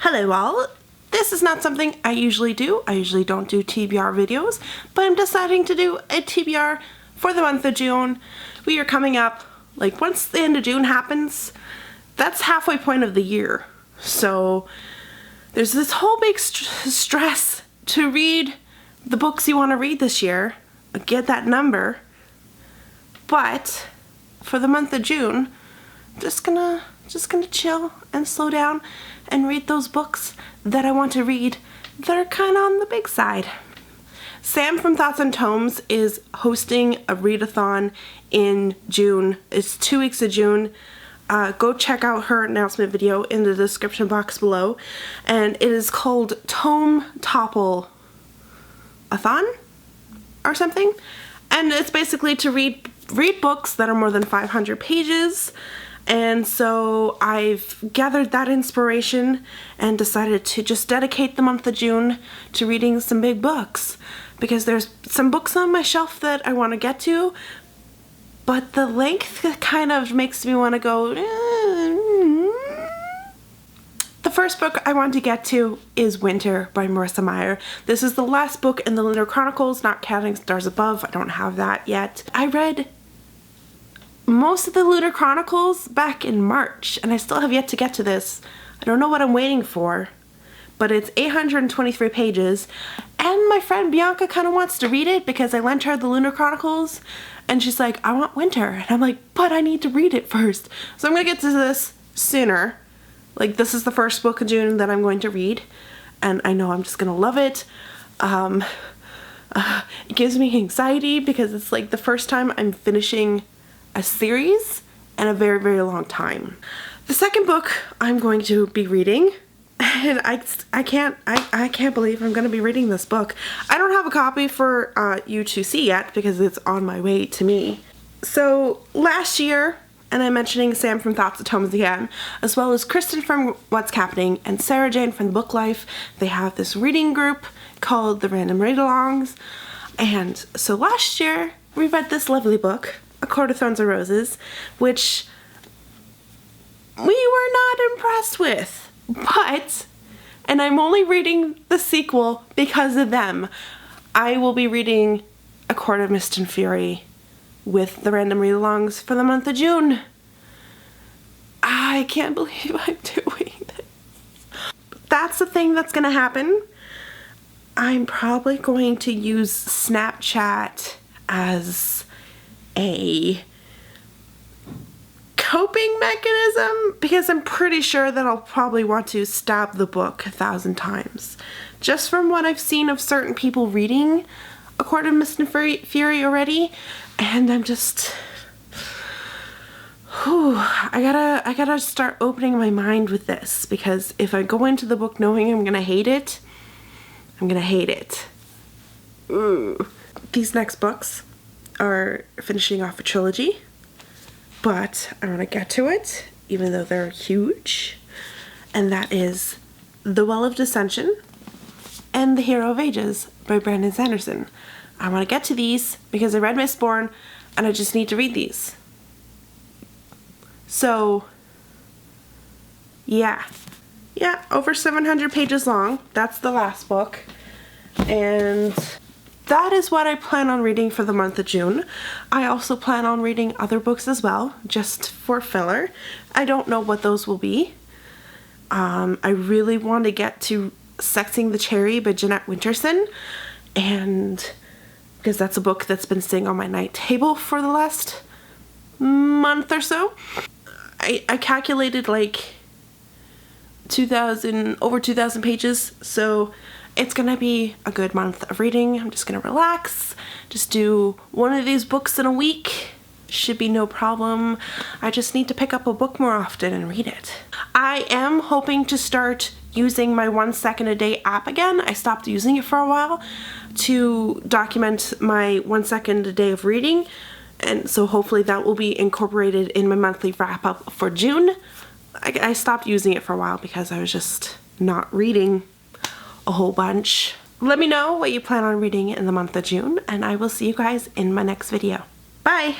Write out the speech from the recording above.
Hello all! This is not something I usually do. I usually don't do TBR videos, but I'm deciding to do a TBR for the month of June. We are coming up, like once the end of June happens, that's halfway point of the year. So there's this whole big stress to read the books you want to read this year, get that number. But for the month of June, I'm just gonna chill and slow down and read those books that I want to read that are kind of on the big side. Sam from Thoughts and Tomes is hosting a readathon in June. It's 2 weeks of June. Go check out her announcement video in the description box below. And it is called Tome Topple a-thon or something. And it's basically to read books that are more than 500 pages. And so I've gathered that inspiration and decided to just dedicate the month of June to reading some big books, because there's some books on my shelf that I want to get to, but the length kind of makes me want to go. The first book I want to get to is Winter by Marissa Meyer. This is the last book in the Lunar Chronicles, not counting Stars Above. I don't have that yet. I read most of the Lunar Chronicles back in March, and I still have yet to get to this. I don't know what I'm waiting for, but it's 823 pages, and my friend Bianca kind of wants to read it because I lent her the Lunar Chronicles, and she's like, I want Winter, and I'm like, but I need to read it first. So I'm gonna get to this sooner. Like, this is the first book of June that I'm going to read, and I know I'm just gonna love it. It gives me anxiety because it's like the first time I'm finishing a series in a very, very long time. The second book I'm going to be reading, and I can't believe I'm going to be reading this book. I don't have a copy for you to see yet because it's on my way to me. So last year, and I'm mentioning Sam from Thoughts and Tomes again, as well as Kristen from What's Happening and Sarah Jane from The Book Life, they have this reading group called the Random Read-Alongs. And so last year, we read this lovely book, A Court of Thorns and Roses, which we were not impressed with, but, and I'm only reading the sequel because of them, I will be reading A Court of Mist and Fury with the Random Read-Alongs for the month of June. I can't believe I'm doing this. That's the thing that's gonna happen. I'm probably going to use Snapchat as a coping mechanism, because I'm pretty sure that I'll probably want to stab the book 1,000 times. Just from what I've seen of certain people reading A Court of Mist and Fury already, and I'm just, I gotta start opening my mind with this, because if I go into the book knowing I'm gonna hate it, I'm gonna hate it. Ooh. These next books are finishing off a trilogy, but I want to get to it even though they're huge, and that is The Well of Dissension and The Hero of Ages by Brandon Sanderson. I want to get to these because I read Mistborn and I just need to read these. So yeah, over 700 pages long. That's the last book, and that is what I plan on reading for the month of June. I also plan on reading other books as well, just for filler. I don't know what those will be. I really want to get to Sexing the Cherry by Jeanette Winterson, and because that's a book that's been sitting on my night table for the last month or so. I calculated like over 2,000 pages, so it's gonna be a good month of reading. I'm just gonna relax, just do one of these books in a week. Should be no problem. I just need to pick up a book more often and read it. I am hoping to start using my 1 second a day app again. I stopped using it for a while to document my 1 second a day of reading, and so hopefully that will be incorporated in my monthly wrap up for June. I stopped using it for a while because I was just not reading a whole bunch. Let me know what you plan on reading in the month of June, and I will see you guys in my next video. Bye!